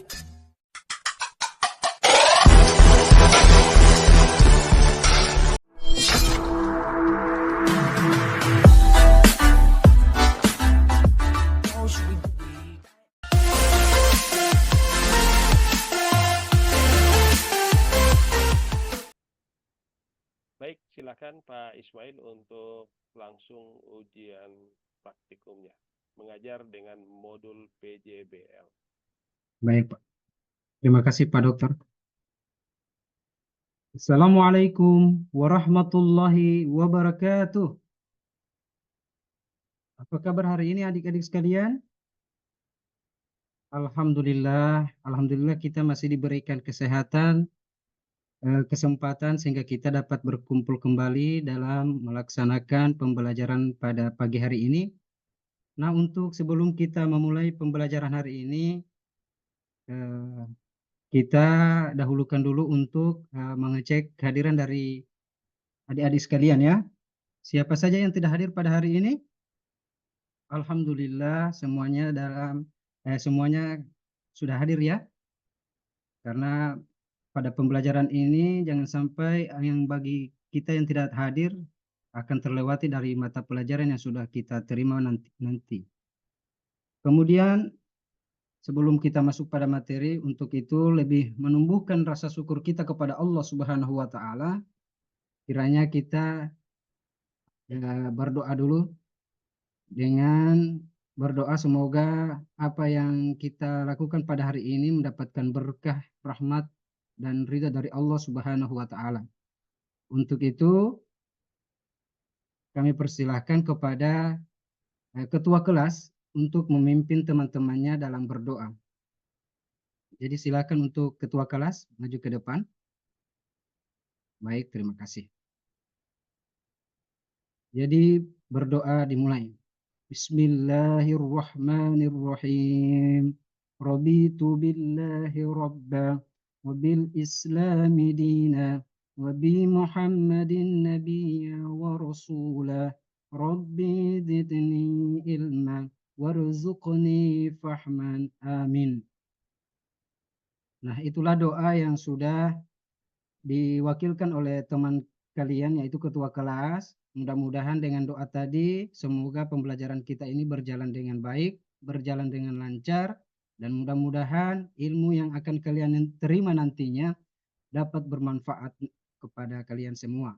Baik, silakan Pak Ismail untuk langsung ujian praktikumnya. Mengajar dengan modul PJBL. Baik, Pak. Terima kasih, Pak Dokter. Assalamualaikum warahmatullahi wabarakatuh. Apa kabar hari ini adik-adik sekalian? Alhamdulillah kita masih diberikan kesehatan, kesempatan sehingga kita dapat berkumpul kembali dalam melaksanakan pembelajaran pada pagi hari ini. Nah, untuk sebelum kita memulai pembelajaran hari ini, kita dahulukan dulu untuk mengecek kehadiran dari adik-adik sekalian ya. Siapa saja yang tidak hadir pada hari ini? Alhamdulillah semuanya sudah hadir ya. Karena pada pembelajaran ini jangan sampai yang bagi kita yang tidak hadir akan terlewati dari mata pelajaran yang sudah kita terima nanti. Kemudian sebelum kita masuk pada materi, untuk itu lebih menumbuhkan rasa syukur kita kepada Allah Subhanahu wa taala. Kiranya kita berdoa dulu dengan berdoa semoga apa yang kita lakukan pada hari ini mendapatkan berkah, rahmat, dan ridha dari Allah Subhanahu wa taala. Untuk itu kami persilahkan kepada ketua kelas untuk memimpin teman-temannya dalam berdoa. Jadi silakan untuk ketua kelas maju ke depan. Baik, terima kasih. Jadi berdoa dimulai. Bismillahirrahmanirrahim. Raditu billahi rabba wa bil islami dina wa bi Muhammadin nabiyya wa rasula. Rabbi zidni ilma warzuqni fahman. Amin. Nah, itulah doa yang sudah diwakilkan oleh teman kalian yaitu ketua kelas. Mudah-mudahan dengan doa tadi semoga pembelajaran kita ini berjalan dengan baik, berjalan dengan lancar, dan mudah-mudahan ilmu yang akan kalian terima nantinya dapat bermanfaat kepada kalian semua.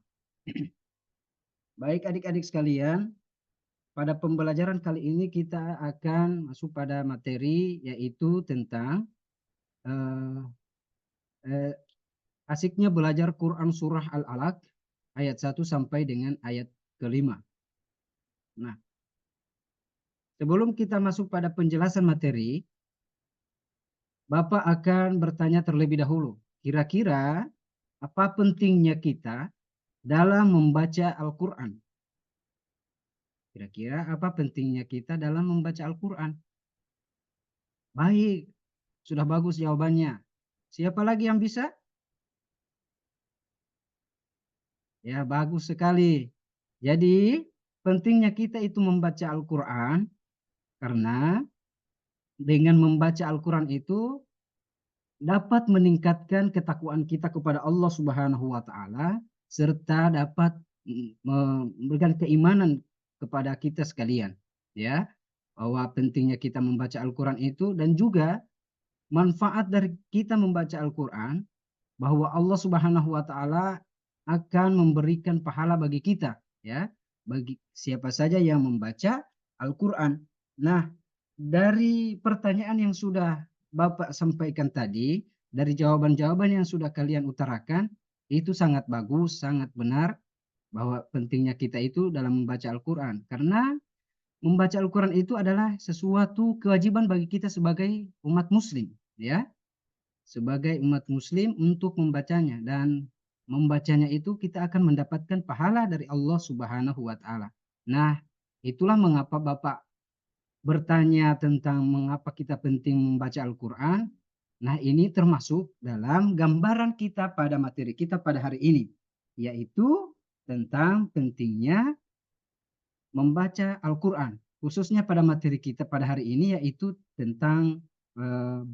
Baik adik-adik sekalian, pada pembelajaran kali ini kita akan masuk pada materi yaitu tentang asiknya belajar Quran Surah Al-Alaq ayat 1 sampai dengan ayat kelima. Nah, sebelum kita masuk pada penjelasan materi, Bapak akan bertanya terlebih dahulu, kira-kira apa pentingnya kita dalam membaca Al-Quran? Kira-kira apa pentingnya kita dalam membaca Al-Quran? Baik, sudah bagus jawabannya. Siapa lagi yang bisa? Ya, bagus sekali. Jadi, pentingnya kita itu membaca Al-Quran karena dengan membaca Al-Quran itu dapat meningkatkan ketakwaan kita kepada Allah Subhanahu wa taala serta dapat memberikan keimanan kepada kita sekalian, ya. Bahwa pentingnya kita membaca Al-Quran itu dan juga manfaat dari kita membaca Al-Quran bahwa Allah Subhanahu wa taala akan memberikan pahala bagi kita, ya, bagi siapa saja yang membaca Al-Quran. Nah, dari pertanyaan yang sudah Bapak sampaikan tadi, dari jawaban-jawaban yang sudah kalian utarakan, itu sangat bagus, sangat benar bahwa pentingnya kita itu dalam membaca Al-Quran. Karena membaca Al-Quran itu adalah sesuatu kewajiban bagi kita sebagai umat muslim, ya. Sebagai umat muslim untuk membacanya, dan membacanya itu kita akan mendapatkan pahala dari Allah Subhanahu wa taala. Nah, itulah mengapa Bapak bertanya tentang mengapa kita penting membaca Al-Quran. Nah, ini termasuk dalam gambaran kita pada materi kita pada hari ini, yaitu tentang pentingnya membaca Al-Quran. Khususnya pada materi kita pada hari ini yaitu tentang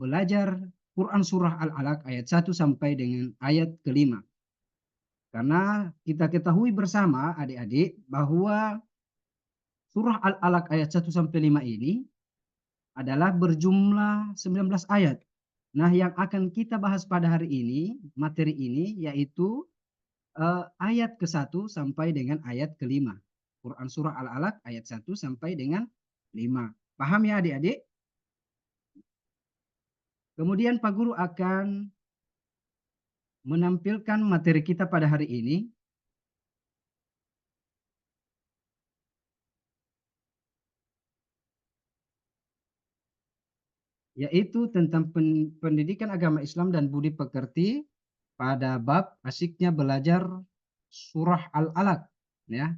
belajar Quran surah Al-Alaq ayat 1 sampai dengan ayat ke-5. Karena kita ketahui bersama adik-adik bahwa surah Al-Alaq ayat 1 sampai 5 ini adalah berjumlah 19 ayat. Nah, yang akan kita bahas pada hari ini, materi ini yaitu ayat ke-1 sampai dengan ayat ke-5. Quran surah Al-Alaq ayat 1 sampai dengan 5. Paham ya adik-adik? Kemudian Pak Guru akan menampilkan materi kita pada hari ini, yaitu tentang pendidikan agama Islam dan budi pekerti pada bab asyiknya belajar surah Al-Alaq, ya,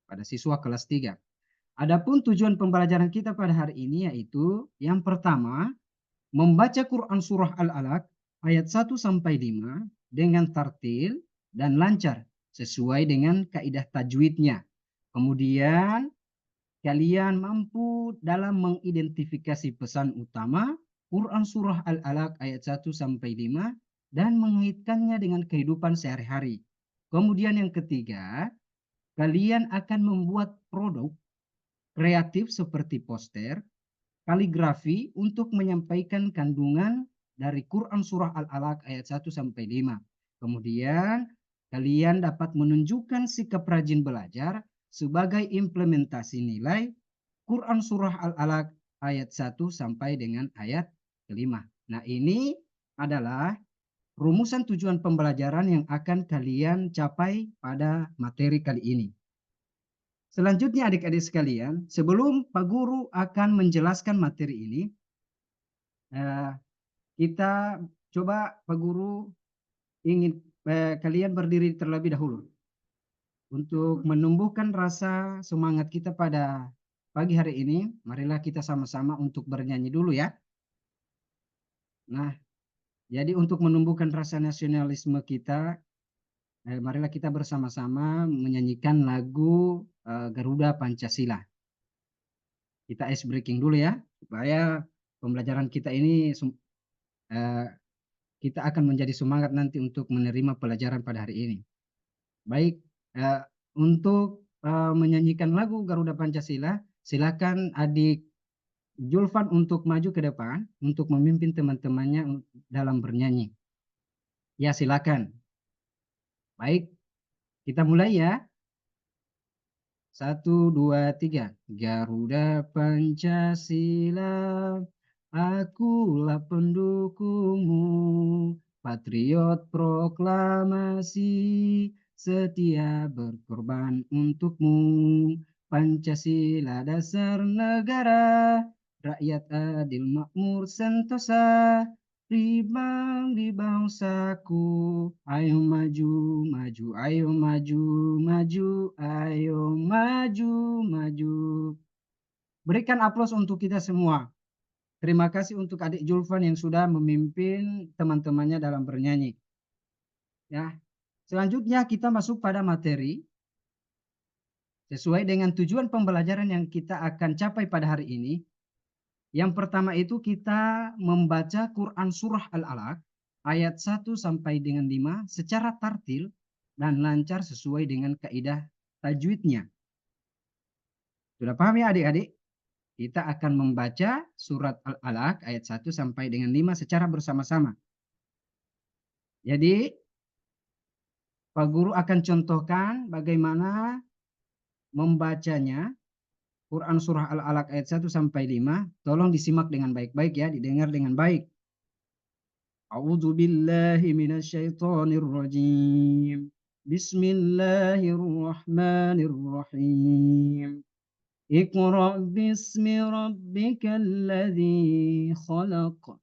pada siswa kelas 3. Adapun tujuan pembelajaran kita pada hari ini yaitu yang pertama, membaca Quran surah Al-Alaq ayat 1 sampai 5 dengan tartil dan lancar sesuai dengan kaidah tajwidnya. Kemudian kalian mampu dalam mengidentifikasi pesan utama Quran surah Al-Alaq ayat 1 sampai 5 dan mengaitkannya dengan kehidupan sehari-hari. Kemudian yang ketiga, kalian akan membuat produk kreatif seperti poster, kaligrafi untuk menyampaikan kandungan dari Quran surah Al-Alaq ayat 1 sampai 5. Kemudian kalian dapat menunjukkan sikap rajin belajar sebagai implementasi nilai Quran surah Al-Alaq ayat 1 sampai dengan ayat ke-5. Nah, ini adalah rumusan tujuan pembelajaran yang akan kalian capai pada materi kali ini. Selanjutnya adik-adik sekalian, sebelum Pak Guru akan menjelaskan materi ini, kita coba Pak Guru ingin kalian berdiri terlebih dahulu untuk menumbuhkan rasa semangat kita pada pagi hari ini. Marilah kita sama-sama untuk bernyanyi dulu ya. Nah, jadi untuk menumbuhkan rasa nasionalisme kita, marilah kita bersama-sama menyanyikan lagu Garuda Pancasila. Kita ice breaking dulu ya, supaya pembelajaran kita ini kita akan menjadi semangat nanti untuk menerima pelajaran pada hari ini. Baik, untuk menyanyikan lagu Garuda Pancasila, silakan adik Julfan untuk maju ke depan untuk memimpin teman-temannya dalam bernyanyi. Ya, silakan. Baik, kita mulai ya. 1, 2, 3. Garuda Pancasila, akulah pendukungmu, patriot proklamasi, setia berkorban untukmu. Pancasila dasar negara, rakyat adil makmur sentosa, rimbang di bangsaku, ayo maju, maju, ayo maju, maju, ayo maju, maju. Berikan aplaus untuk kita semua. Terima kasih untuk adik Julfan yang sudah memimpin teman-temannya dalam bernyanyi. Ya, selanjutnya kita masuk pada materi. Sesuai dengan tujuan pembelajaran yang kita akan capai pada hari ini. Yang pertama itu kita membaca Quran surah Al-Alaq ayat 1 sampai dengan 5 secara tartil dan lancar sesuai dengan kaidah tajwidnya. Sudah paham ya adik-adik? Kita akan membaca surat Al-Alaq ayat 1 sampai dengan 5 secara bersama-sama. Jadi Pak Guru akan contohkan bagaimana membacanya Quran surah Al-Alaq ayat 1 sampai 5. Tolong disimak dengan baik-baik ya, didengar dengan baik. A'udzu billahi minasyaitonir rajim. Bismillahirrahmanirrahim. Iqra' bismi rabbikal ladzi khalaq.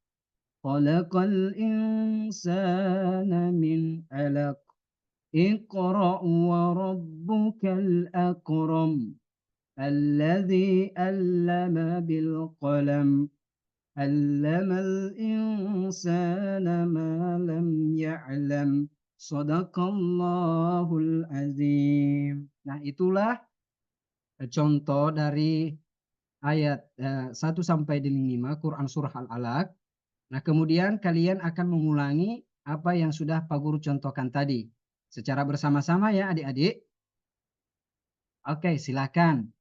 Khalaqal insana min 'alaq. Iqra' wa rabbukal akram. الذي علم بالقلم علم الإنسان ما لم يعلم صدق الله العظيم. Nah, itulah contoh dari ayat 1 sampai dengan 5 Quran surah Al-Alaq. Nah, kemudian kalian akan mengulangi apa yang sudah Pak Guru contohkan tadi. Secara bersama-sama ya adik-adik. Oke, silakan.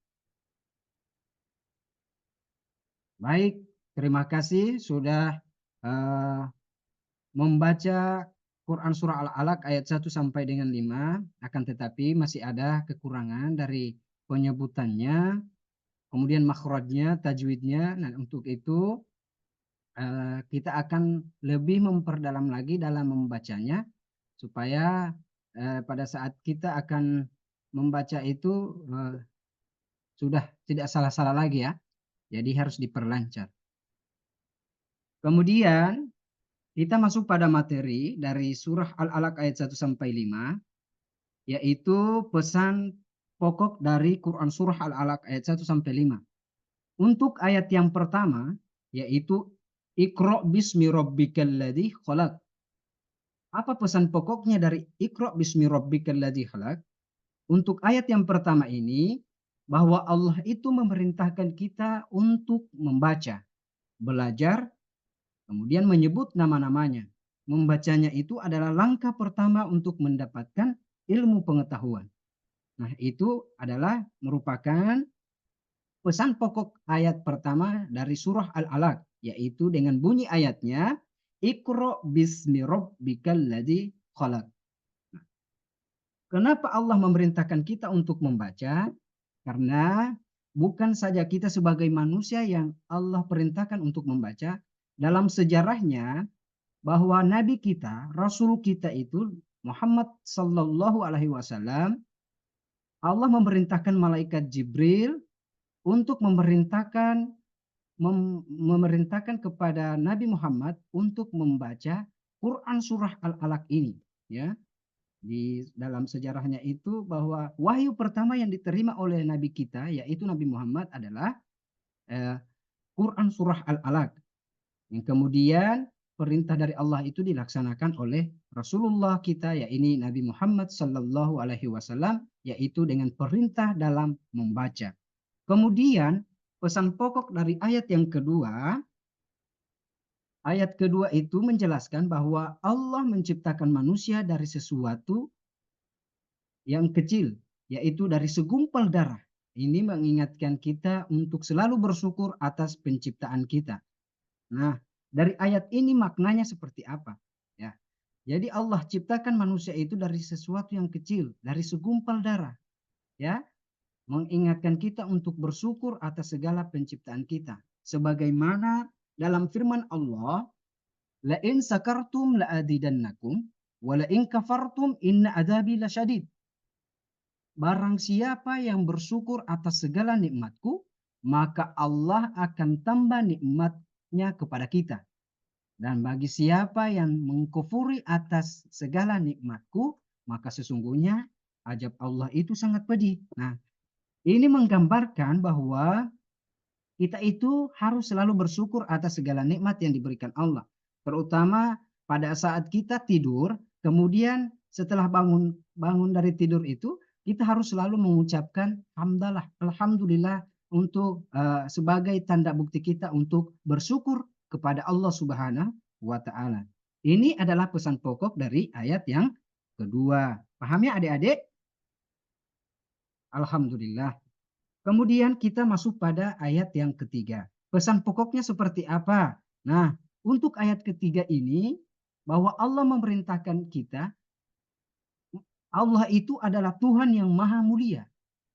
Baik, terima kasih sudah membaca Quran Surah Al-Alaq ayat 1 sampai dengan 5. Akan tetapi masih ada kekurangan dari penyebutannya, kemudian makhrajnya, tajwidnya. Nah, untuk itu kita akan lebih memperdalam lagi dalam membacanya supaya pada saat kita akan membaca itu sudah tidak salah-salah lagi ya. Jadi harus diperlancar. Kemudian kita masuk pada materi dari surah Al-Alaq ayat 1 sampai 5, yaitu pesan pokok dari Quran surah Al-Alaq ayat 1 sampai 5. Untuk ayat yang pertama yaitu Iqra bismi rabbikal ladzi khalaq. Apa pesan pokoknya dari Iqra bismi rabbikal ladzi khalaq? Untuk ayat yang pertama ini, bahwa Allah itu memerintahkan kita untuk membaca, belajar, kemudian menyebut nama-namanya. Membacanya itu adalah langkah pertama untuk mendapatkan ilmu pengetahuan. Nah, itu adalah merupakan pesan pokok ayat pertama dari surah Al-Alaq, yaitu dengan bunyi ayatnya, Iqra bismi rabbikal ladzi khalaq. Kenapa Allah memerintahkan kita untuk membaca? Karena bukan saja kita sebagai manusia yang Allah perintahkan untuk membaca, dalam sejarahnya bahwa Nabi kita, Rasul kita itu Muhammad Sallallahu Alaihi Wasallam, Allah memerintahkan malaikat Jibril untuk memerintahkan kepada Nabi Muhammad untuk membaca Quran surah Al-Alaq ini, ya. Di dalam sejarahnya itu bahwa wahyu pertama yang diterima oleh Nabi kita yaitu Nabi Muhammad adalah Quran surah Al-Alaq. Yang kemudian perintah dari Allah itu dilaksanakan oleh Rasulullah kita yaitu Nabi Muhammad Sallallahu Alaihi Wasallam, yaitu dengan perintah dalam membaca. Kemudian pesan pokok dari ayat yang kedua, ayat kedua itu menjelaskan bahwa Allah menciptakan manusia dari sesuatu yang kecil, yaitu dari segumpal darah. Ini mengingatkan kita untuk selalu bersyukur atas penciptaan kita. Nah, dari ayat ini maknanya seperti apa? Ya. Jadi Allah ciptakan manusia itu dari sesuatu yang kecil, dari segumpal darah. Ya, mengingatkan kita untuk bersyukur atas segala penciptaan kita. Sebagaimana dalam firman Allah, la in sakartum la azidannakum wa la in kafartum inna adzabi lasyadid. Barang siapa yang bersyukur atas segala nikmatku, maka Allah akan tambah nikmatnya kepada kita. Dan bagi siapa yang mengkufuri atas segala nikmatku, maka sesungguhnya azab Allah itu sangat pedih. Nah, ini menggambarkan bahwa kita itu harus selalu bersyukur atas segala nikmat yang diberikan Allah. Terutama pada saat kita tidur, kemudian setelah bangun dari tidur itu, kita harus selalu mengucapkan hamdalah, alhamdulillah untuk sebagai tanda bukti kita untuk bersyukur kepada Allah Subhanahu wa taala. Ini adalah pesan pokok dari ayat yang kedua. Paham ya adik-adik? Alhamdulillah. Kemudian kita masuk pada ayat yang ketiga. Pesan pokoknya seperti apa? Nah, untuk ayat ketiga ini bahwa Allah memerintahkan kita, Allah itu adalah Tuhan yang maha mulia,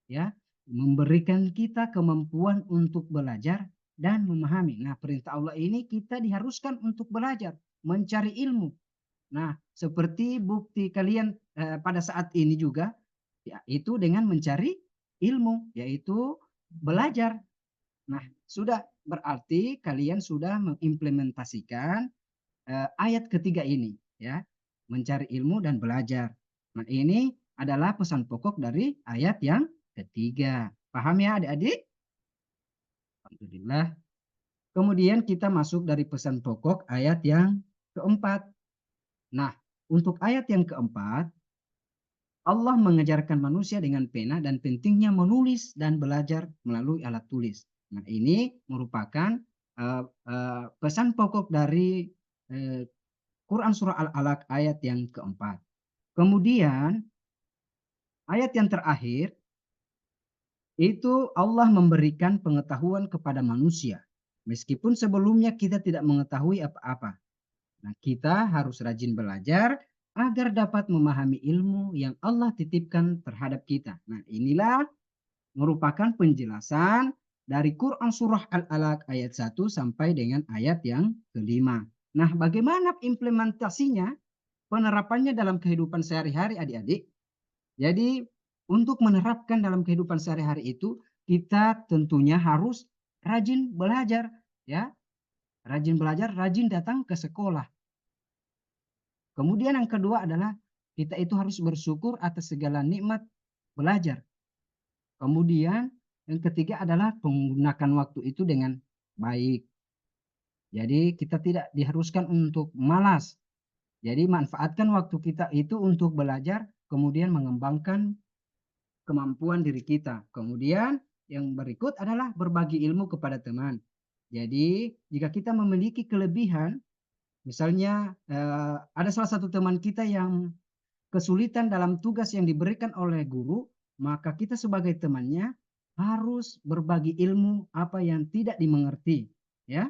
ya, memberikan kita kemampuan untuk belajar dan memahami. Nah, perintah Allah ini kita diharuskan untuk belajar, mencari ilmu. Nah, seperti bukti kalian pada saat ini juga, ya, itu dengan mencari ilmu, yaitu belajar. Nah, sudah berarti kalian sudah mengimplementasikan ayat ketiga ini, ya, mencari ilmu dan belajar. Nah, ini adalah pesan pokok dari ayat yang ketiga. Paham ya adik-adik? Alhamdulillah. Kemudian kita masuk dari pesan pokok ayat yang keempat. Nah, untuk ayat yang keempat, Allah mengajarkan manusia dengan pena dan pentingnya menulis dan belajar melalui alat tulis. Nah, ini merupakan pesan pokok dari Quran surah Al-Alaq ayat yang keempat. Kemudian ayat yang terakhir itu Allah memberikan pengetahuan kepada manusia. Meskipun sebelumnya kita tidak mengetahui apa-apa. Nah, kita harus rajin belajar agar dapat memahami ilmu yang Allah titipkan terhadap kita. Nah, inilah merupakan penjelasan dari Quran surah Al-Alaq ayat 1 sampai dengan ayat yang kelima. Nah, bagaimana implementasinya, penerapannya dalam kehidupan sehari-hari adik-adik? Jadi, untuk menerapkan dalam kehidupan sehari-hari itu, kita tentunya harus rajin belajar, ya. Rajin belajar, rajin datang ke sekolah. Kemudian yang kedua adalah kita itu harus bersyukur atas segala nikmat belajar. Kemudian yang ketiga adalah menggunakan waktu itu dengan baik. Jadi kita tidak diharuskan untuk malas. Jadi manfaatkan waktu kita itu untuk belajar, kemudian mengembangkan kemampuan diri kita. Kemudian yang berikut adalah berbagi ilmu kepada teman. Jadi jika kita memiliki kelebihan, misalnya ada salah satu teman kita yang kesulitan dalam tugas yang diberikan oleh guru, maka kita sebagai temannya harus berbagi ilmu apa yang tidak dimengerti, ya.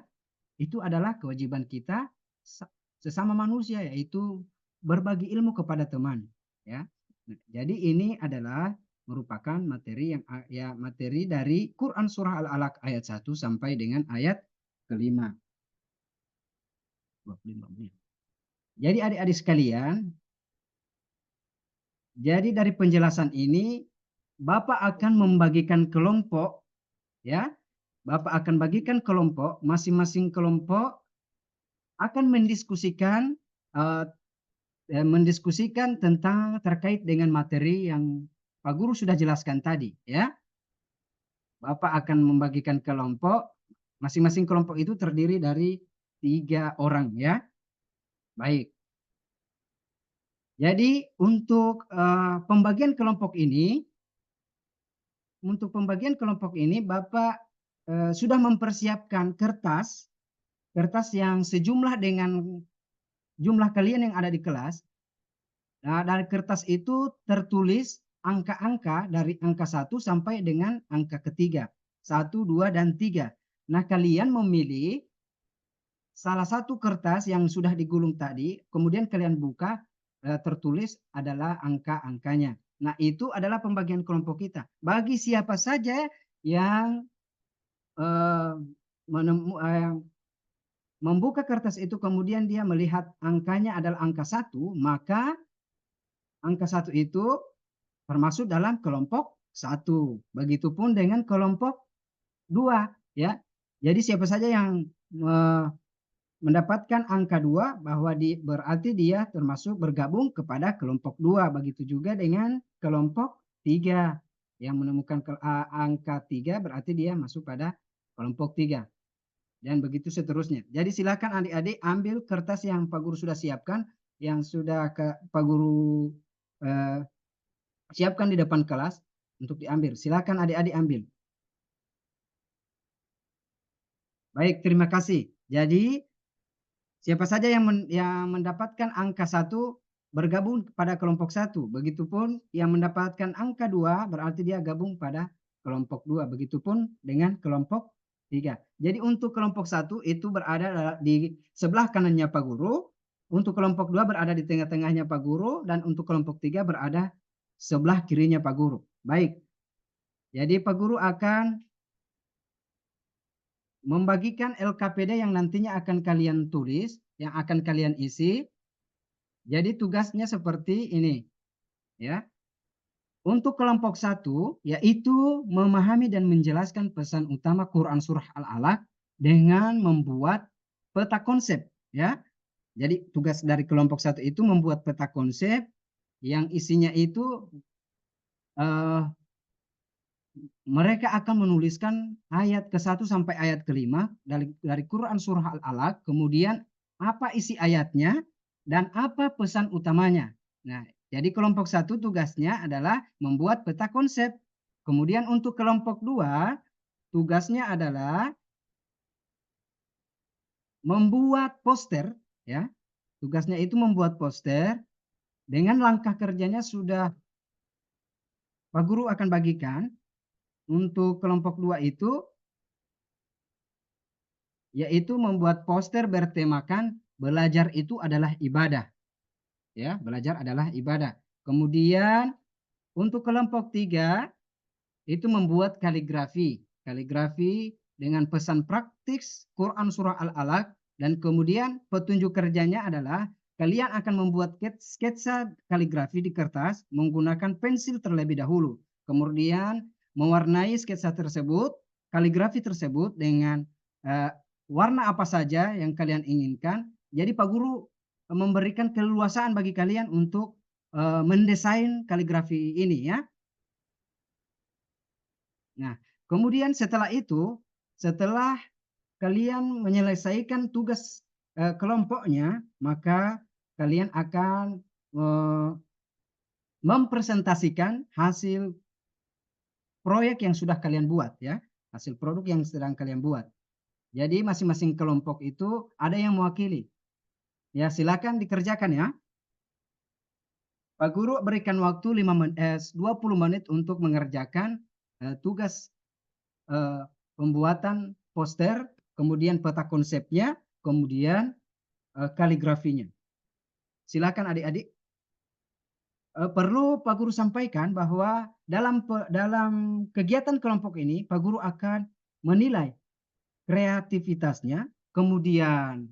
Itu adalah kewajiban kita sesama manusia, yaitu berbagi ilmu kepada teman, ya. Nah, jadi ini adalah merupakan materi yang materi dari Quran surah Al-Alaq ayat 1 sampai dengan ayat kelima. 25 menit. Jadi adik-adik sekalian, jadi dari penjelasan ini Bapak akan membagikan kelompok, ya. Bapak akan bagikan kelompok, masing-masing kelompok akan mendiskusikan tentang terkait dengan materi yang Pak Guru sudah jelaskan tadi, ya. Bapak akan membagikan kelompok, masing-masing kelompok itu terdiri dari 3 orang, ya. Baik. Jadi untuk pembagian kelompok ini, Bapak sudah mempersiapkan kertas yang sejumlah dengan jumlah kalian yang ada di kelas. Nah, dari kertas itu tertulis angka-angka dari angka 1 sampai dengan angka ketiga. 1, 2, dan 3. Nah, kalian memilih salah satu kertas yang sudah digulung tadi, kemudian kalian buka, tertulis adalah angka-angkanya. Nah, itu adalah pembagian kelompok kita. Bagi siapa saja yang membuka kertas itu kemudian dia melihat angkanya adalah angka 1, maka angka 1 itu termasuk dalam kelompok 1. Begitupun dengan kelompok 2, ya. Jadi siapa saja yang mendapatkan angka 2 bahwa berarti dia termasuk bergabung kepada kelompok 2. Begitu juga dengan kelompok 3. Yang menemukan angka 3 berarti dia masuk pada kelompok 3. Dan begitu seterusnya. Jadi silakan adik-adik ambil kertas yang Pak Guru sudah siapkan, yang sudah Pak Guru siapkan di depan kelas untuk diambil. Silakan adik-adik ambil. Baik, terima kasih. Jadi siapa saja yang mendapatkan angka 1 bergabung pada kelompok 1. Begitupun yang mendapatkan angka 2 berarti dia gabung pada kelompok 2. Begitupun dengan kelompok 3. Jadi untuk kelompok 1 itu berada di sebelah kanannya Pak Guru, untuk kelompok 2 berada di tengah-tengahnya Pak Guru, dan untuk kelompok 3 berada sebelah kirinya Pak Guru. Baik. Jadi Pak Guru akan membagikan LKPD yang nantinya akan kalian tulis, yang akan kalian isi. Jadi tugasnya seperti ini, ya. Untuk kelompok 1, yaitu memahami dan menjelaskan pesan utama Quran surah Al-Alaq dengan membuat peta konsep, ya. Jadi tugas dari kelompok 1 itu membuat peta konsep yang isinya itu mereka akan menuliskan ayat ke-1 sampai ayat ke-5 dari Quran surah Al-Alaq, kemudian apa isi ayatnya dan apa pesan utamanya. Nah, jadi kelompok 1 tugasnya adalah membuat peta konsep. Kemudian untuk kelompok 2 tugasnya adalah membuat poster, ya. Tugasnya itu membuat poster dengan langkah kerjanya sudah Pak Guru akan bagikan. Untuk kelompok 2 itu yaitu membuat poster bertemakan belajar itu adalah ibadah. Ya, belajar adalah ibadah. Kemudian untuk kelompok 3 itu membuat kaligrafi. Kaligrafi dengan pesan praktis Quran Surah Al-Alaq, dan kemudian petunjuk kerjanya adalah kalian akan membuat sketsa kaligrafi di kertas menggunakan pensil terlebih dahulu. Kemudian mewarnai sketsa tersebut, kaligrafi tersebut dengan warna apa saja yang kalian inginkan. Jadi Pak Guru memberikan keleluasaan bagi kalian untuk mendesain kaligrafi ini, ya. Nah, kemudian setelah itu, setelah kalian menyelesaikan tugas kelompoknya, maka kalian akan mempresentasikan hasil proyek yang sudah kalian buat, ya, hasil produk yang sedang kalian buat. Jadi masing-masing kelompok itu ada yang mewakili. Ya, silakan dikerjakan, ya. Pak Guru berikan waktu 20 menit untuk mengerjakan tugas pembuatan poster, kemudian peta konsepnya, kemudian kaligrafinya. Silakan adik-adik. Perlu Pak Guru sampaikan bahwa dalam kegiatan kelompok ini Pak Guru akan menilai kreativitasnya, kemudian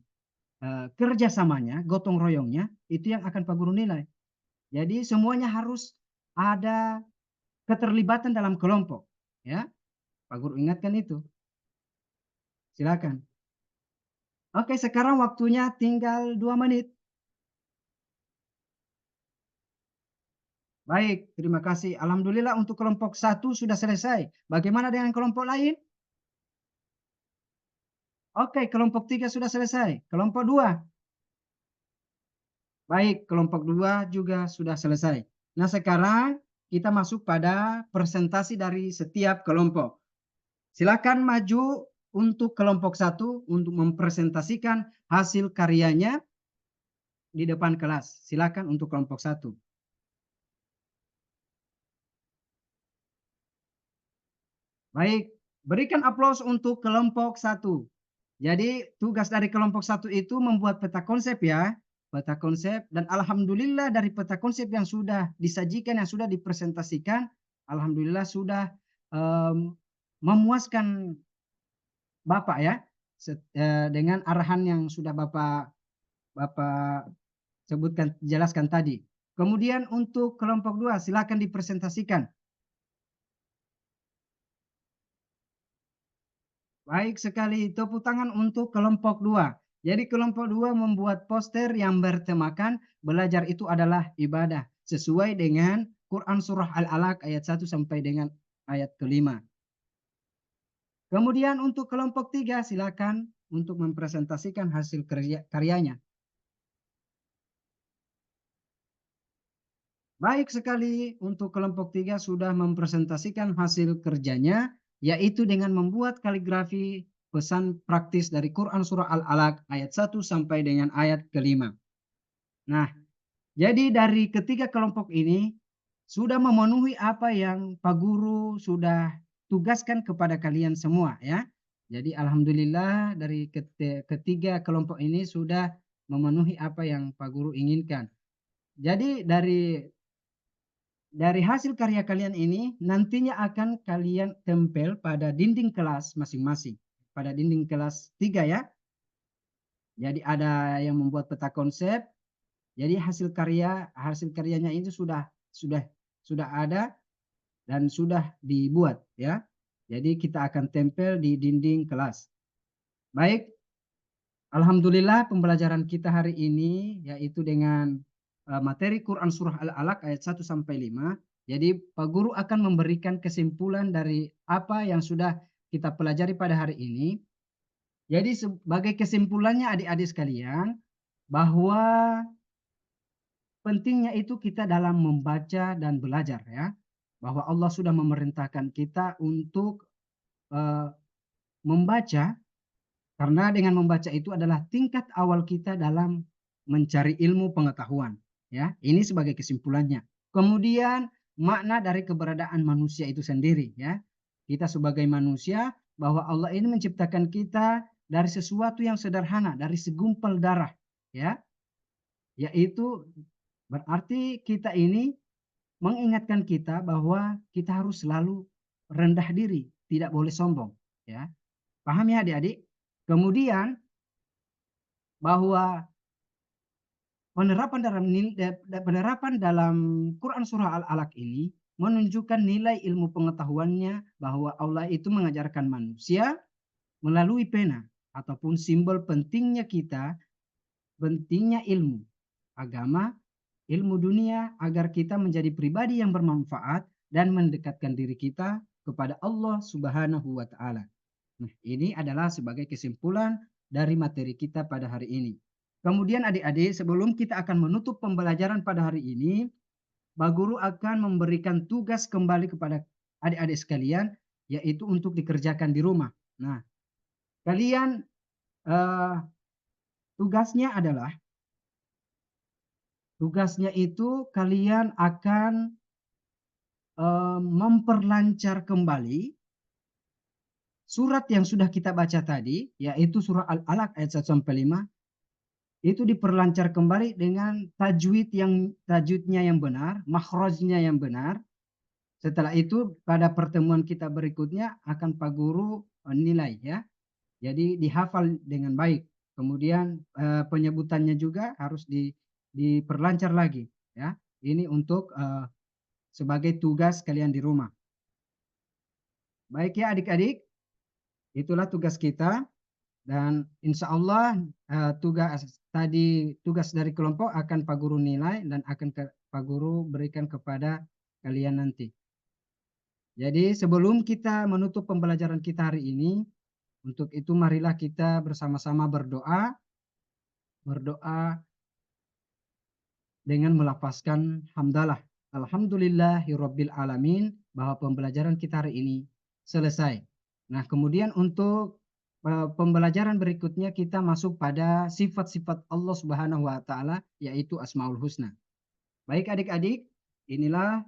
kerjasamanya, gotong royongnya, itu yang akan Pak Guru nilai. Jadi semuanya harus ada keterlibatan dalam kelompok, ya. Pak Guru ingatkan itu. Silakan. Oke, sekarang waktunya tinggal 2 menit. Baik, terima kasih. Alhamdulillah untuk kelompok 1 sudah selesai. Bagaimana dengan kelompok lain? Oke, kelompok 3 sudah selesai. Kelompok 2? Baik, kelompok 2 juga sudah selesai. Nah, sekarang kita masuk pada presentasi dari setiap kelompok. Silakan maju untuk kelompok 1 untuk mempresentasikan hasil karyanya di depan kelas. Silakan untuk kelompok 1. Baik, berikan aplaus untuk kelompok 1. Jadi tugas dari kelompok 1 itu membuat peta konsep, ya. Peta konsep, dan alhamdulillah dari peta konsep yang sudah disajikan, yang sudah dipresentasikan, alhamdulillah sudah memuaskan Bapak, ya. Dengan arahan yang sudah Bapak sebutkan, jelaskan tadi. Kemudian untuk kelompok 2 silakan dipresentasikan. Baik sekali, tepuk tangan untuk kelompok 2. Jadi kelompok 2 membuat poster yang bertemakan belajar itu adalah ibadah, sesuai dengan Quran Surah Al-Alaq ayat 1 sampai dengan ayat ke-5. Kemudian untuk kelompok 3 silakan untuk mempresentasikan hasil karyanya. Baik sekali, untuk kelompok 3 sudah mempresentasikan hasil kerjanya, yaitu dengan membuat kaligrafi pesan praktis dari Quran Surah Al-Alaq ayat 1 sampai dengan ayat ke-5. Nah, jadi dari ketiga kelompok ini sudah memenuhi apa yang Pak Guru sudah tugaskan kepada kalian semua, ya. Jadi alhamdulillah dari ketiga kelompok ini sudah memenuhi apa yang Pak Guru inginkan. Jadi dari hasil karya kalian ini nantinya akan kalian tempel pada dinding kelas masing-masing. Pada dinding kelas 3, ya. Jadi ada yang membuat peta konsep. Jadi hasil karyanya itu sudah ada dan sudah dibuat, ya. Jadi kita akan tempel di dinding kelas. Baik. Alhamdulillah pembelajaran kita hari ini yaitu dengan materi Quran Surah Al-Alaq ayat 1 sampai 5. Jadi Pak Guru akan memberikan kesimpulan dari apa yang sudah kita pelajari pada hari ini. Jadi sebagai kesimpulannya adik-adik sekalian, bahwa pentingnya itu kita dalam membaca dan belajar, ya. Bahwa Allah sudah memerintahkan kita untuk membaca Karena dengan membaca itu adalah tingkat awal kita dalam mencari ilmu pengetahuan. Ya, ini sebagai kesimpulannya. Kemudian makna dari keberadaan manusia itu sendiri. Ya, kita sebagai manusia bahwa Allah ini menciptakan kita dari sesuatu yang sederhana, dari segumpal darah. Ya, yaitu berarti kita ini mengingatkan kita bahwa kita harus selalu rendah diri, tidak boleh sombong. Ya, paham ya adik-adik? Kemudian bahwa penerapan dalam Quran surah Al-Alaq ini menunjukkan nilai ilmu pengetahuannya bahwa Allah itu mengajarkan manusia melalui pena ataupun simbol pentingnya ilmu agama, ilmu dunia agar kita menjadi pribadi yang bermanfaat dan mendekatkan diri kita kepada Allah Subhanahu wa taala. Nah, ini adalah sebagai kesimpulan dari materi kita pada hari ini. Kemudian adik-adik, sebelum kita akan menutup pembelajaran pada hari ini, Pak Guru akan memberikan tugas kembali kepada adik-adik sekalian, yaitu untuk dikerjakan di rumah. Nah, kalian tugasnya itu kalian akan memperlancar kembali surat yang sudah kita baca tadi, yaitu surah Al-Alaq ayat 1-5, itu diperlancar kembali dengan tajwidnya yang benar, makhrajnya yang benar. Setelah itu pada pertemuan kita berikutnya akan Pak Guru nilai ya. Jadi dihafal dengan baik. Kemudian penyebutannya juga harus diperlancar lagi ya. Ini untuk sebagai tugas kalian di rumah. Baik ya adik-adik, itulah tugas kita. Dan insya Allah tugas dari kelompok akan Pak Guru nilai dan akan Pak Guru berikan kepada kalian nanti. Jadi sebelum kita menutup pembelajaran kita hari ini, untuk itu marilah kita bersama-sama berdoa dengan melafazkan hamdalah. Alhamdulillahirabbil alamin, bahwa pembelajaran kita hari ini selesai. Nah, kemudian untuk pembelajaran berikutnya kita masuk pada sifat-sifat Allah Subhanahu wa taala yaitu Asmaul Husna. Baik adik-adik, inilah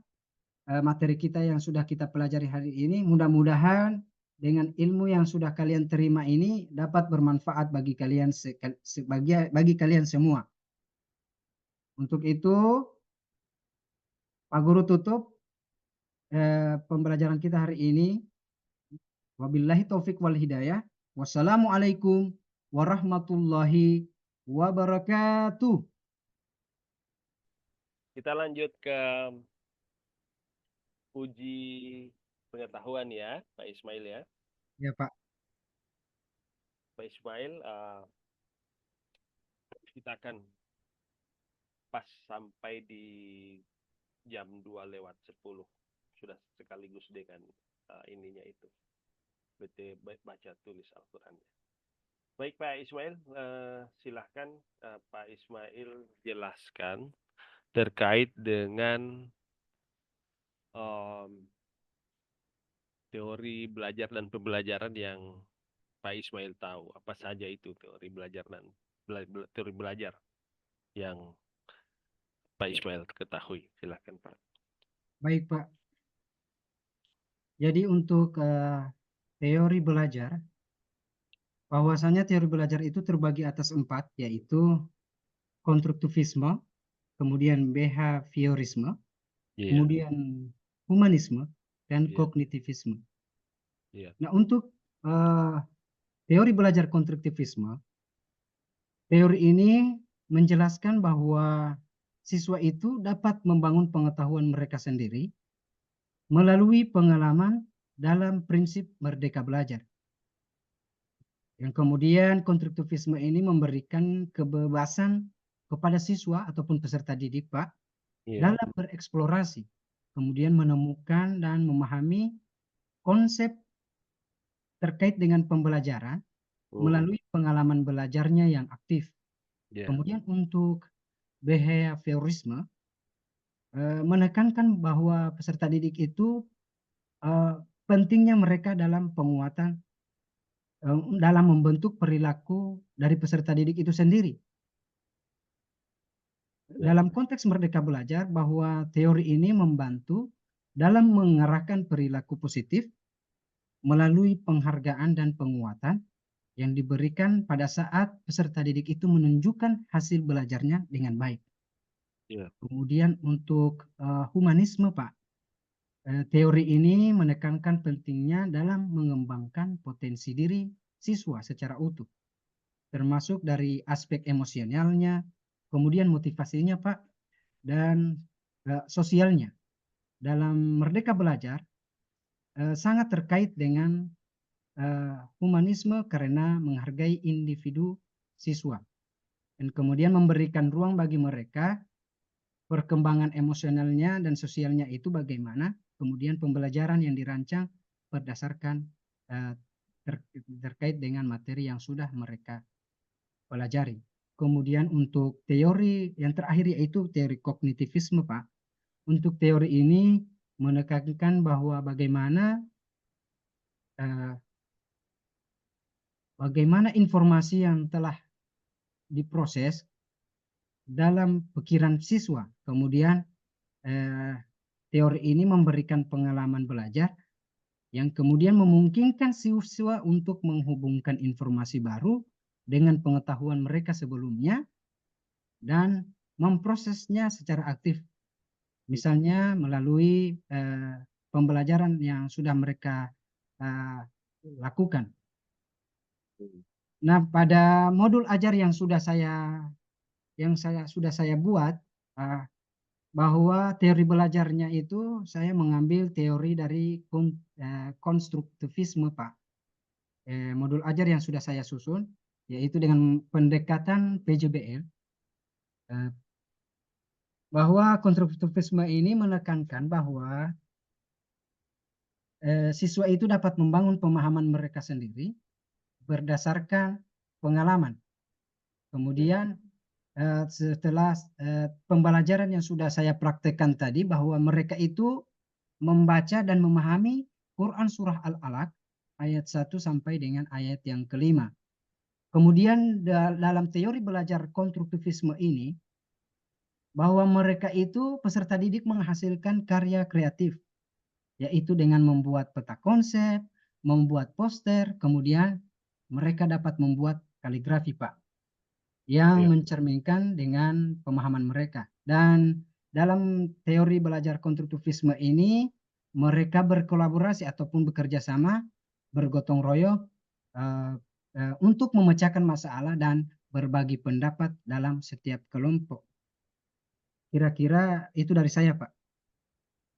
materi kita yang sudah kita pelajari hari ini. Mudah-mudahan dengan ilmu yang sudah kalian terima ini dapat bermanfaat bagi kalian semua. Untuk itu Pak Guru tutup pembelajaran kita hari ini. Wabillahi taufik wal hidayah. Wassalamualaikum warahmatullahi wabarakatuh. Kita lanjut ke uji pengetahuan ya, Pak Ismail ya. Ya Pak. Pak Ismail, kita akan pas sampai di jam 2:10. Sudah sekaligus dengan ininya itu. Baca tulis Al-Qurannya. Baik Pak Ismail, silahkan Pak Ismail jelaskan terkait dengan teori belajar dan pembelajaran yang Pak Ismail tahu. Apa saja itu teori belajar dan teori belajar yang Pak Ismail ketahui. Silahkan Pak. Baik Pak. Jadi untuk teori belajar, bahwasanya teori belajar itu terbagi atas 4, yaitu konstruktivisme, kemudian behaviorisme, kemudian humanisme, dan kognitivisme. Nah, untuk teori belajar konstruktivisme, teori ini menjelaskan bahwa siswa itu dapat membangun pengetahuan mereka sendiri melalui pengalaman dalam prinsip merdeka belajar. Yang kemudian konstruktivisme ini memberikan kebebasan kepada siswa ataupun peserta didik, Pak, dalam bereksplorasi, kemudian menemukan dan memahami konsep terkait dengan pembelajaran melalui pengalaman belajarnya yang aktif. Kemudian untuk behaviorisme menekankan bahwa peserta didik itu pentingnya mereka dalam penguatan dalam membentuk perilaku dari peserta didik itu sendiri. Ya. Dalam konteks Merdeka Belajar bahwa teori ini membantu dalam mengarahkan perilaku positif melalui penghargaan dan penguatan yang diberikan pada saat peserta didik itu menunjukkan hasil belajarnya dengan baik. Ya. Kemudian untuk humanisme, Pak, teori ini menekankan pentingnya dalam mengembangkan potensi diri siswa secara utuh, termasuk dari aspek emosionalnya, kemudian motivasinya, Pak, dan sosialnya. Dalam Merdeka Belajar sangat terkait dengan humanisme karena menghargai individu siswa dan kemudian memberikan ruang bagi mereka perkembangan emosionalnya dan sosialnya itu bagaimana, kemudian pembelajaran yang dirancang berdasarkan terkait dengan materi yang sudah mereka pelajari. Kemudian untuk teori yang terakhir yaitu teori kognitivisme, Pak. Untuk teori ini menekankan bahwa bagaimana informasi yang telah diproses dalam pikiran siswa. Kemudian teori ini memberikan pengalaman belajar yang kemudian memungkinkan siswa untuk menghubungkan informasi baru dengan pengetahuan mereka sebelumnya dan memprosesnya secara aktif. Misalnya melalui pembelajaran yang sudah mereka lakukan. Nah, pada modul ajar yang sudah saya buat, bahwa teori belajarnya itu saya mengambil teori dari konstruktivisme, Pak. Modul ajar yang sudah saya susun, yaitu dengan pendekatan PJBL, bahwa konstruktivisme ini menekankan bahwa siswa itu dapat membangun pemahaman mereka sendiri berdasarkan pengalaman. Kemudian setelah pembelajaran yang sudah saya praktekkan tadi, bahwa mereka itu membaca dan memahami Quran Surah Al-Alaq ayat 1 sampai dengan ayat yang kelima. Kemudian dalam teori belajar konstruktivisme ini, bahwa mereka itu peserta didik menghasilkan karya kreatif, yaitu dengan membuat peta konsep, membuat poster, kemudian mereka dapat membuat kaligrafi, Pak, yang mencerminkan dengan pemahaman mereka. Dan dalam teori belajar konstruktivisme ini, mereka berkolaborasi ataupun bekerja sama, bergotong royong untuk memecahkan masalah dan berbagi pendapat dalam setiap kelompok. Kira-kira itu dari saya, Pak.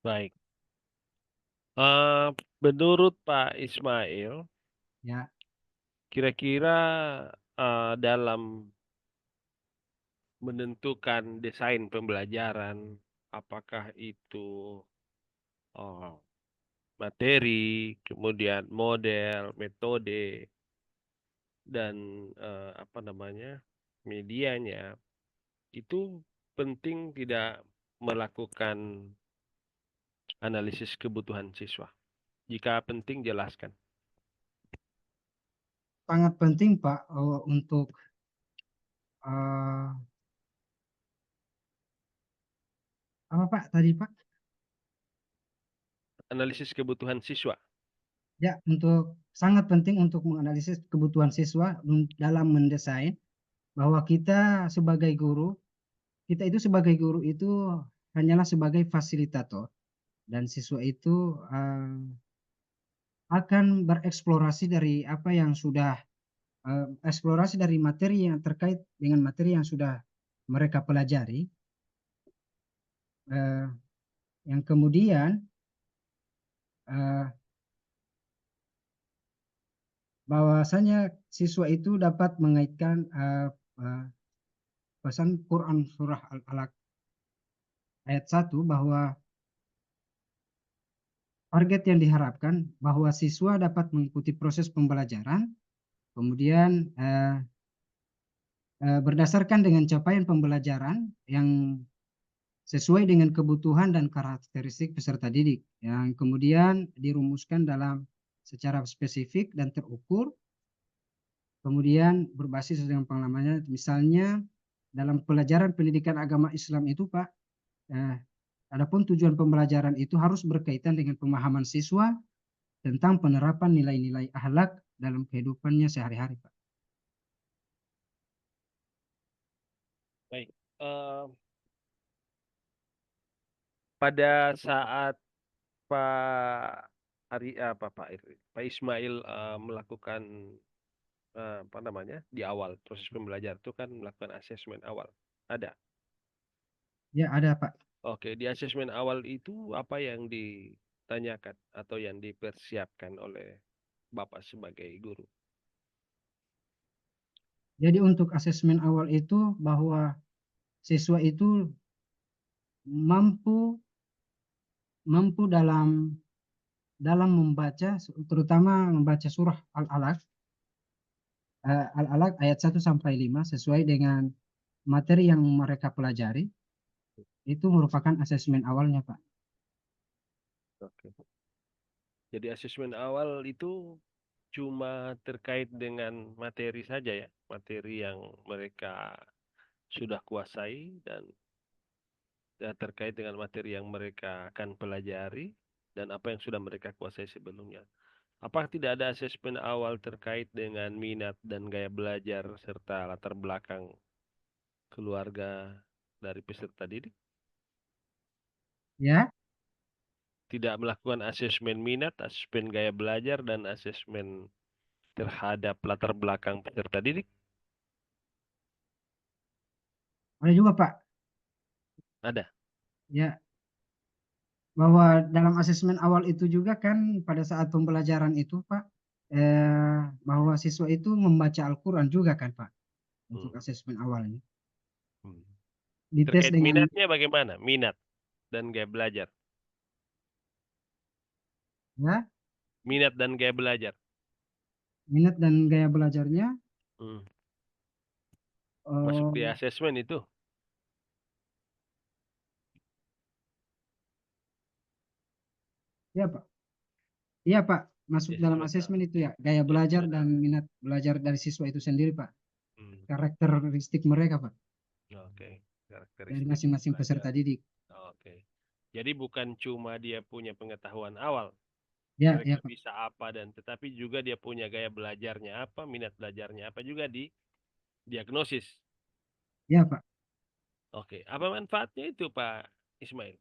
Baik. Menurut Pak Ismail, Ya, kira-kira dalam menentukan desain pembelajaran, apakah itu materi, kemudian model, metode, dan medianya, itu penting tidak melakukan analisis kebutuhan siswa. Jika penting, jelaskan. sangat penting, Pak, untuk apa, Pak, tadi, Pak? Analisis kebutuhan siswa. Ya, sangat penting untuk menganalisis kebutuhan siswa dalam mendesain, bahwa kita itu sebagai guru itu hanyalah sebagai fasilitator, dan siswa itu akan bereksplorasi dari apa yang sudah eksplorasi dari materi yang terkait dengan materi yang sudah mereka pelajari, yang kemudian bahwasanya siswa itu dapat mengaitkan pesan Quran Surah Al-Alaq ayat 1, bahwa target yang diharapkan bahwa siswa dapat mengikuti proses pembelajaran, kemudian berdasarkan dengan capaian pembelajaran yang sesuai dengan kebutuhan dan karakteristik peserta didik, yang kemudian dirumuskan dalam secara spesifik dan terukur kemudian berbasis dengan pengalamannya. Misalnya dalam pelajaran pendidikan agama Islam itu Pak, eh, adapun tujuan pembelajaran itu harus berkaitan dengan pemahaman siswa tentang penerapan nilai-nilai akhlak dalam kehidupannya sehari-hari Pak. Baik. Pada saat Pak Pak Ismail melakukan apa namanya di awal proses pembelajaran itu kan melakukan asesmen awal. Ada. Ya ada Pak. Oke, di asesmen awal itu apa yang ditanyakan atau yang dipersiapkan oleh Bapak sebagai guru? Jadi untuk asesmen awal itu bahwa siswa itu mampu mampu dalam membaca, terutama membaca surah Al-Alaq, Al-Alaq ayat 1 sampai 5 sesuai dengan materi yang mereka pelajari. Itu merupakan asesmen awalnya Pak. Oke. Jadi asesmen awal itu cuma terkait dengan materi saja ya, materi yang mereka sudah kuasai dan terkait dengan materi yang mereka akan pelajari dan apa yang sudah mereka kuasai sebelumnya. Apakah tidak ada asesmen awal terkait dengan minat dan gaya belajar serta latar belakang keluarga dari peserta didik? Ya, Tidak melakukan asesmen minat, asesmen gaya belajar, dan asesmen terhadap latar belakang peserta didik? ada juga Pak. Ada. Ya, bahwa dalam asesmen awal itu juga kan pada saat pembelajaran itu Pak, bahwa siswa itu membaca Al-Quran juga kan Pak untuk Hmm. asesmen awalnya. Hmm. Dites Terkait dengan minatnya bagaimana? Minat dan gaya belajar. ya Minat dan gaya belajar. minat dan gaya belajarnya. Hmm. Masuk di eh, asesmen itu. ya Pak, iya Pak, masuk Di dalam asesmen. asesmen itu ya gaya Di belajar asesmen. dan minat belajar dari siswa itu sendiri Pak, Hmm. karakteristik mereka Pak Oke. dari Karakteristik masing-masing peserta belajar. didik. Oke. Jadi bukan cuma dia punya pengetahuan awal, Ya, mereka ya Pak, bisa apa dan tetapi juga dia punya gaya belajarnya apa, minat belajarnya apa juga di diagnosis. ya Pak, Oke, apa manfaatnya itu Pak Ismail?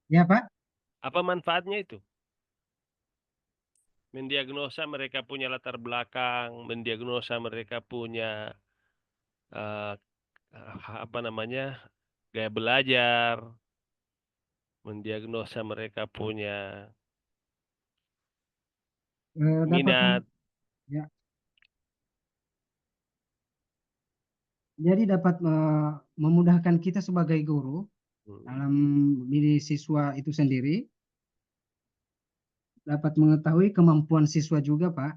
ya Pak. Apa manfaatnya itu? Mendiagnosa mereka punya latar belakang, mendiagnosa mereka punya eh, apa namanya gaya belajar, mendiagnosa mereka punya Dapat minat. ya, jadi dapat memudahkan kita sebagai guru Hmm. dalam diri siswa itu sendiri, dapat mengetahui kemampuan siswa juga Pak.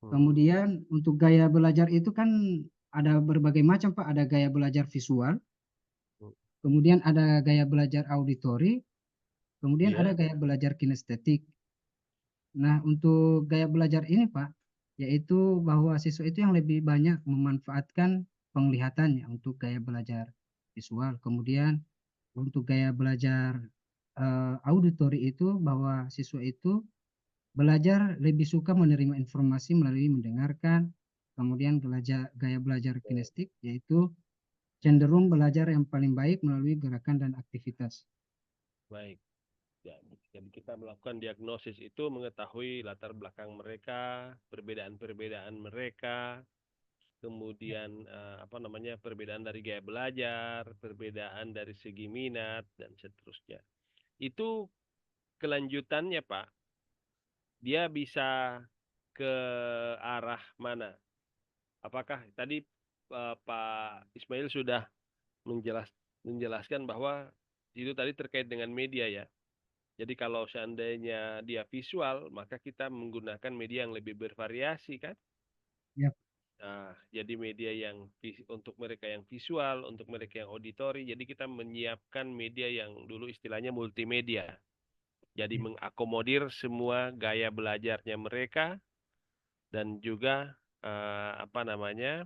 Hmm. Kemudian untuk gaya belajar itu kan ada berbagai macam Pak, ada gaya belajar visual, Hmm. kemudian ada gaya belajar auditori, kemudian ada Iya, gaya belajar kinestetik. Nah, untuk gaya belajar ini Pak, yaitu bahwa siswa itu yang lebih banyak memanfaatkan penglihatannya untuk gaya belajar visual. Kemudian untuk gaya belajar auditori itu bahwa siswa itu belajar lebih suka menerima informasi melalui mendengarkan. Kemudian gaya belajar kinestik yaitu cenderung belajar yang paling baik melalui gerakan dan aktivitas. baik. Ya, jadi kita melakukan diagnosis itu mengetahui latar belakang mereka, perbedaan-perbedaan mereka, Ya, kemudian apa namanya perbedaan dari gaya belajar, perbedaan dari segi minat dan seterusnya. Itu kelanjutannya Pak, dia bisa ke arah mana? Apakah tadi Pak Ismail sudah menjelaskan bahwa itu tadi terkait dengan media ya. Jadi kalau seandainya dia visual, maka kita menggunakan media yang lebih bervariasi kan? ya, Nah, jadi media yang untuk mereka yang visual, untuk mereka yang auditori, jadi kita menyiapkan media yang dulu istilahnya multimedia. Jadi ya, mengakomodir semua gaya belajarnya mereka dan juga apa namanya,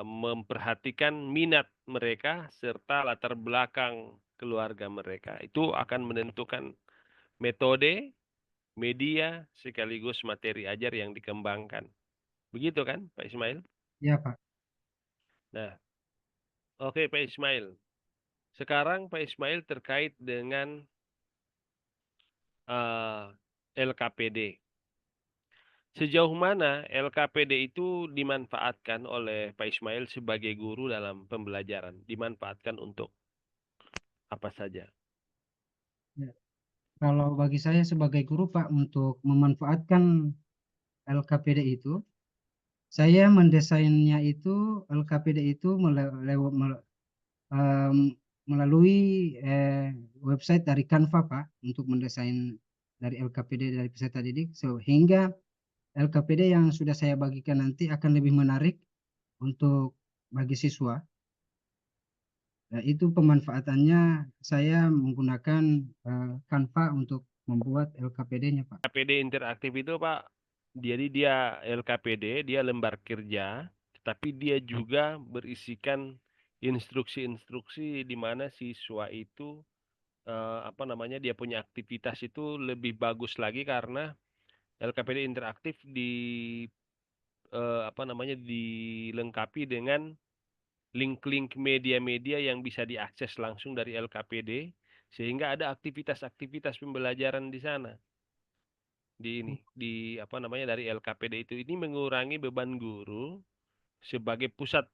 memperhatikan minat mereka serta latar belakang keluarga mereka. Itu akan menentukan metode, media, sekaligus materi ajar yang dikembangkan. Begitu kan, Pak Ismail? Ya, Pak. Nah, oke Pak Ismail. Sekarang Pak Ismail terkait dengan LKPD. Sejauh mana LKPD itu dimanfaatkan oleh Pak Ismail sebagai guru dalam pembelajaran? Dimanfaatkan untuk apa saja? Ya. Kalau bagi saya sebagai guru, Pak, untuk memanfaatkan LKPD itu, saya mendesainnya itu LKPD itu melalui website dari Canva, Pak, untuk mendesain dari LKPD dari peserta didik sehingga LKPD yang sudah saya bagikan nanti akan lebih menarik untuk bagi siswa. Nah, itu pemanfaatannya saya menggunakan Canva untuk membuat LKPD-nya, Pak. LKPD interaktif itu Pak, jadi dia LKPD, dia lembar kerja, tapi dia juga berisikan instruksi-instruksi di mana siswa itu apa namanya, dia punya aktivitas itu lebih bagus lagi karena LKPD interaktif apa namanya, dilengkapi dengan link-link media-media yang bisa diakses langsung dari LKPD sehingga ada aktivitas-aktivitas pembelajaran di sana, di apa namanya, dari LKPD itu. Ini mengurangi beban guru sebagai pusat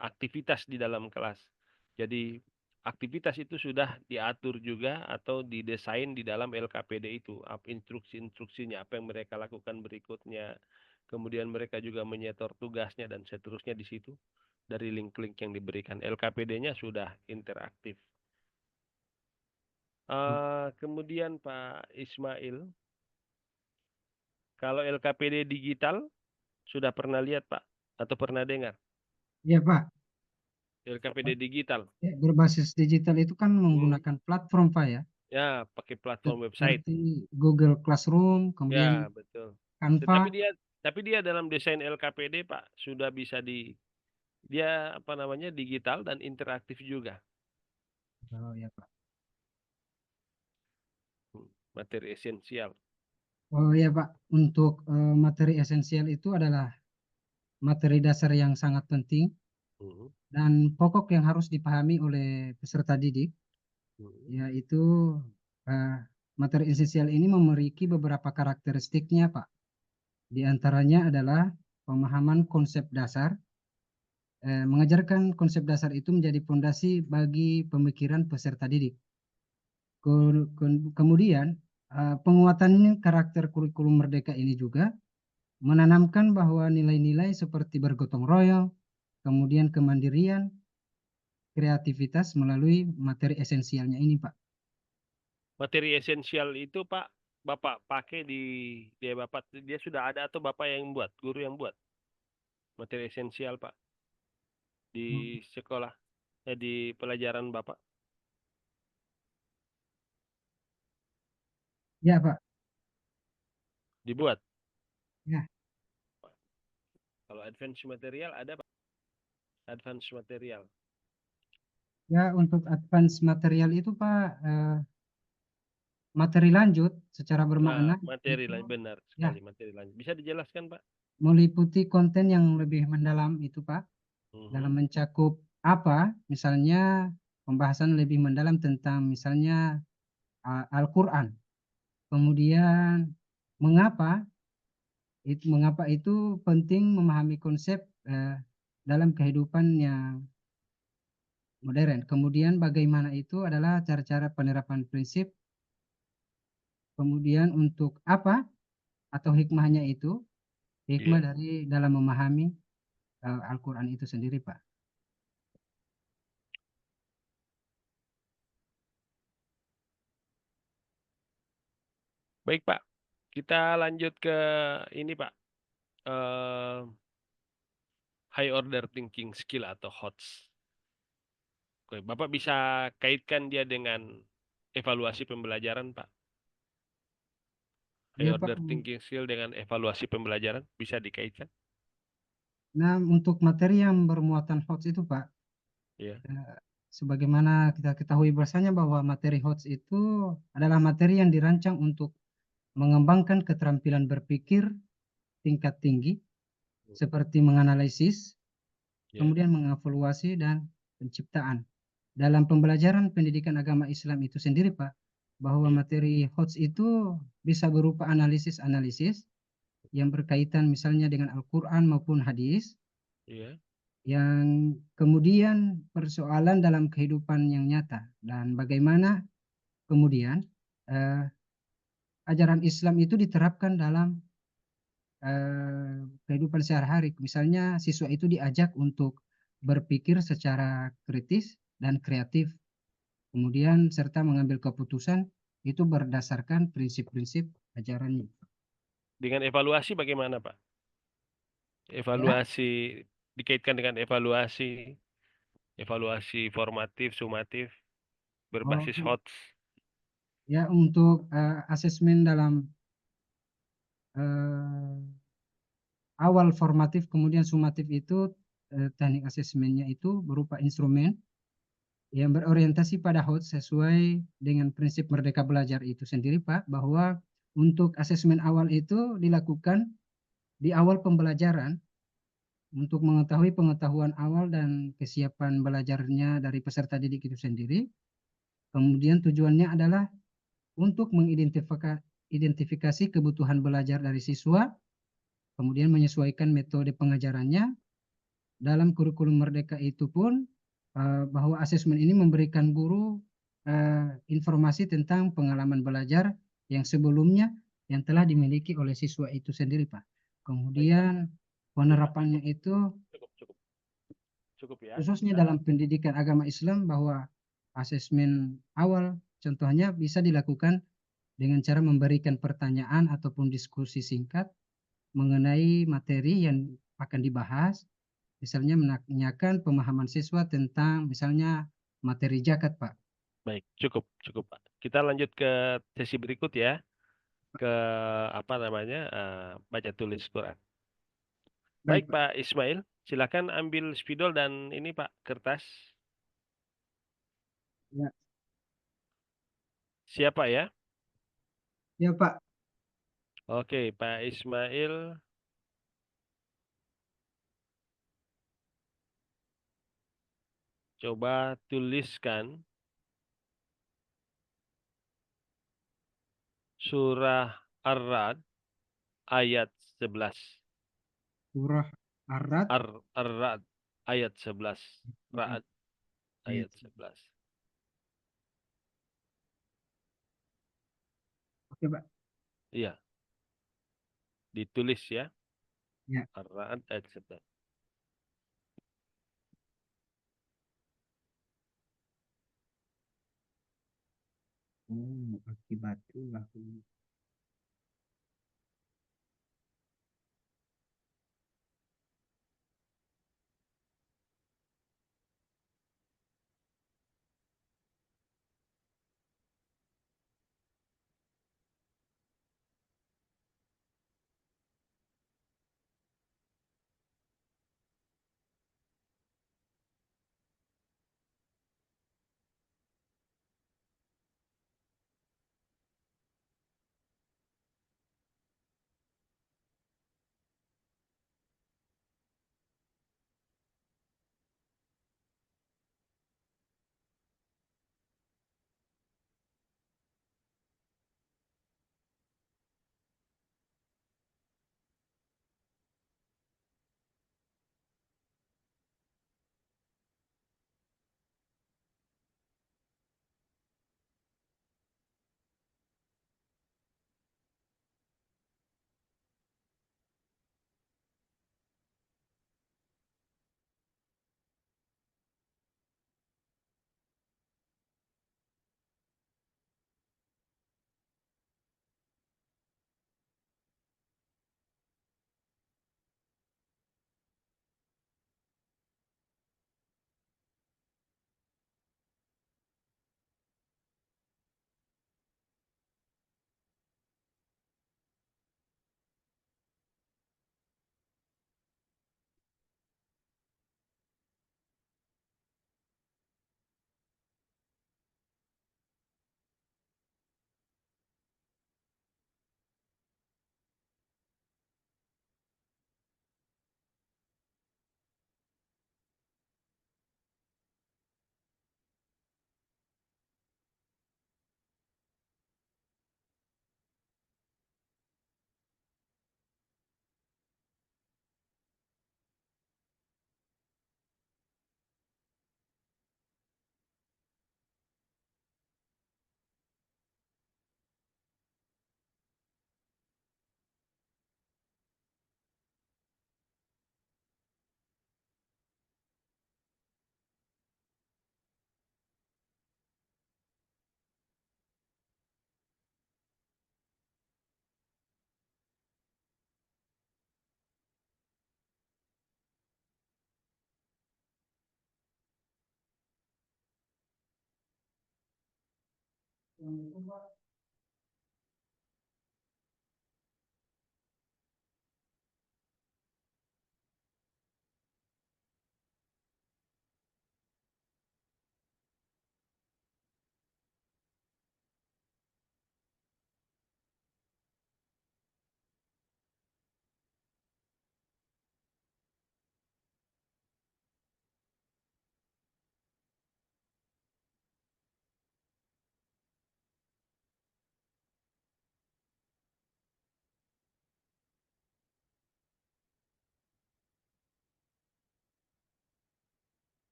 aktivitas di dalam kelas. Jadi aktivitas itu sudah diatur juga atau didesain di dalam LKPD itu, instruksi-instruksinya apa yang mereka lakukan berikutnya. Kemudian mereka juga menyetor tugasnya dan seterusnya di situ dari link-link yang diberikan. LKPD-nya sudah interaktif. Kemudian Pak Ismail, kalau LKPD digital sudah pernah lihat Pak atau pernah dengar? Ya, Pak. LKPD digital. Ya, berbasis digital itu kan Hmm. menggunakan platform, Pak, ya. Ya, pakai platform website. Seperti Google Classroom, kemudian Ya, betul. Tetapi Canva. dia dalam desain LKPD, Pak, sudah bisa dia apa namanya, digital dan interaktif juga. Oh, ya, Pak. Materi esensial. Oh, ya, Pak. Untuk materi esensial itu adalah materi dasar yang sangat penting Hmm. dan pokok yang harus dipahami oleh peserta didik, Hmm. yaitu eh, materi esensial ini memiliki beberapa karakteristiknya, Pak. Di antaranya adalah pemahaman konsep dasar. Mengajarkan konsep dasar itu menjadi fondasi bagi pemikiran peserta didik. Kemudian, penguatan karakter kurikulum merdeka ini juga menanamkan bahwa nilai-nilai seperti bergotong royong, kemudian kemandirian, kreativitas melalui materi esensialnya ini, Pak. Materi esensial itu, Pak, Bapak pakai dia sudah ada atau Bapak yang buat, guru yang buat materi esensial, Pak, di sekolah, di pelajaran Bapak Ya, Pak. dibuat. Ya, Kalau advance material ada, Pak. Advance material. ya, untuk advance material itu, Pak, materi lanjut secara Nah, bermakna materi itu lain benar ya sekali, materi lain. Bisa dijelaskan, Pak? meliputi konten yang lebih mendalam itu, Pak, dalam Mhm. mencakup apa, misalnya pembahasan lebih mendalam tentang misalnya Al-Quran. Kemudian mengapa mengapa itu penting memahami konsep dalam kehidupan yang modern. Kemudian bagaimana itu adalah cara-cara penerapan prinsip. Kemudian untuk apa atau hikmahnya itu, hikmah Iya. dari dalam memahami Al-Quran itu sendiri, Pak. Baik, Pak. Kita lanjut ke ini, Pak. Eh, high order thinking skill atau HOTS. Oke, Bapak bisa kaitkan dia dengan evaluasi pembelajaran, Pak. Ya Pak. order thinking skill dengan evaluasi pembelajaran bisa dikaitkan? Nah, untuk materi yang bermuatan HOTS itu Pak, Ya, eh, sebagaimana kita ketahui bersama bahwa materi HOTS itu adalah materi yang dirancang untuk mengembangkan keterampilan berpikir tingkat tinggi, seperti menganalisis, ya, kemudian mengevaluasi dan penciptaan. Dalam pembelajaran pendidikan agama Islam itu sendiri, Pak, bahwa ya, materi HOTS itu bisa berupa analisis-analisis yang berkaitan misalnya dengan Al-Quran maupun hadis, ya. yang kemudian persoalan dalam kehidupan yang nyata dan bagaimana kemudian eh, ajaran Islam itu diterapkan dalam kehidupan sehari-hari. Misalnya siswa itu diajak untuk berpikir secara kritis dan kreatif, kemudian serta mengambil keputusan itu berdasarkan prinsip-prinsip ajarannya. Dengan evaluasi bagaimana, Pak? Ya, Evaluasi dikaitkan dengan evaluasi, evaluasi formatif, sumatif, oh, berbasis HOTS. ya untuk asesmen dalam eh, awal formatif kemudian sumatif itu teknik asesmennya itu berupa instrumen yang berorientasi pada HOT sesuai dengan prinsip Merdeka Belajar itu sendiri, Pak, bahwa untuk asesmen awal itu dilakukan di awal pembelajaran untuk mengetahui pengetahuan awal dan kesiapan belajarnya dari peserta didik itu sendiri. Kemudian tujuannya adalah untuk mengidentifikasi kebutuhan belajar dari siswa, kemudian menyesuaikan metode pengajarannya. Dalam kurikulum Merdeka itu pun bahwa asesmen ini memberikan guru informasi tentang pengalaman belajar yang sebelumnya yang telah dimiliki oleh siswa itu sendiri, Pak. Baik, Pak. Kemudian Baik, Pak. penerapannya itu Cukup, cukup. Cukup ya. khususnya Kita, dalam pendidikan agama Islam bahwa asesmen awal contohnya bisa dilakukan dengan cara memberikan pertanyaan ataupun diskusi singkat mengenai materi yang akan dibahas, misalnya menanyakan pemahaman siswa tentang misalnya materi zakat, Pak. baik, cukup, cukup, Pak. Kita lanjut ke sesi berikut ya, ke apa namanya, baca tulis Quran. Baik, Baik, Pak. Pak Ismail, silakan ambil spidol dan ini Pak kertas. Ya, Siapa ya? ya Pak. Oke, Pak Ismail, coba tuliskan surah Ar-Ra'd ayat 11. Surah Ar-Rad Ar-Ra'd ayat 11. Ra'd ayat. ayat 11. Oke, Pak. Iya, ditulis ya. Ya. Ar-Ra'd ayat 11. Oh, akibatullah.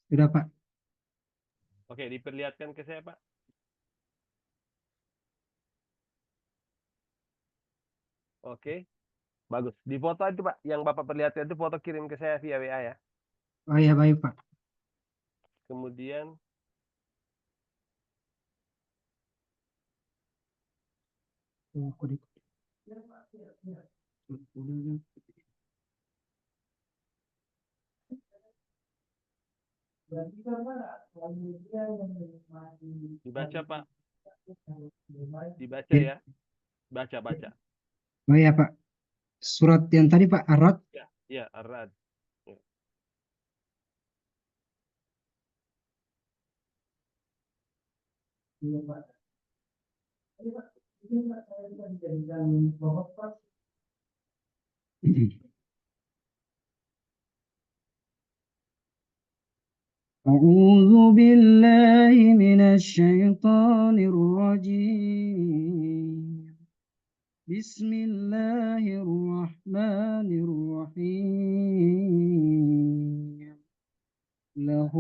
Sudah Pak. Oke, diperlihatkan ke saya, Pak. Oke, bagus. Di foto itu, Pak, yang Bapak perlihatkan itu foto kirim ke saya via WA ya. Oh ya baik Pak. Kemudian Oh, kode. dibaca, Pak. Dibaca Ya. ya. Baca, baca. Oh ya Pak. Surat yang tadi Pak Arad. Ya, ya, Ar-Ra'd. Ya. أعوذ بالله من الشيطان الرجيم. بسم الله الرحمن الرحيم. له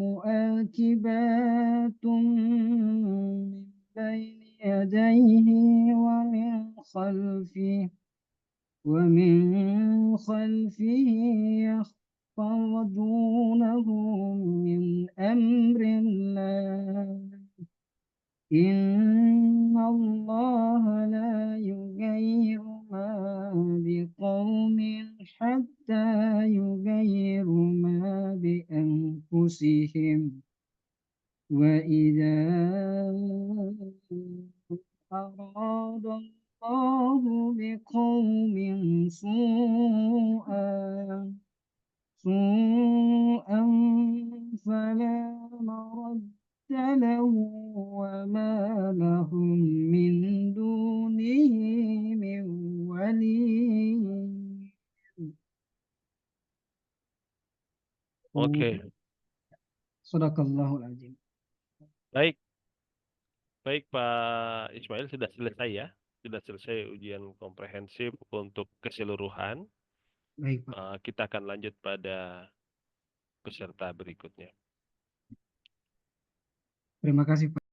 مؤكبات من بين يديه ومن خلفه يخرجونه من أمر الله. إن الله لا يغير ما بقوم حتى يغيروا ما بأنفسهم. وإذا أراد الله بقوم سوءا فلا مرد له وما لهم من دونه من ولي. Oke, Sadaqallahul azim. baik. Baik, Pak Ismail sudah selesai ya. Sudah selesai ujian komprehensif untuk keseluruhan. Baik Pak. Kita akan lanjut pada peserta berikutnya. Terima kasih Pak.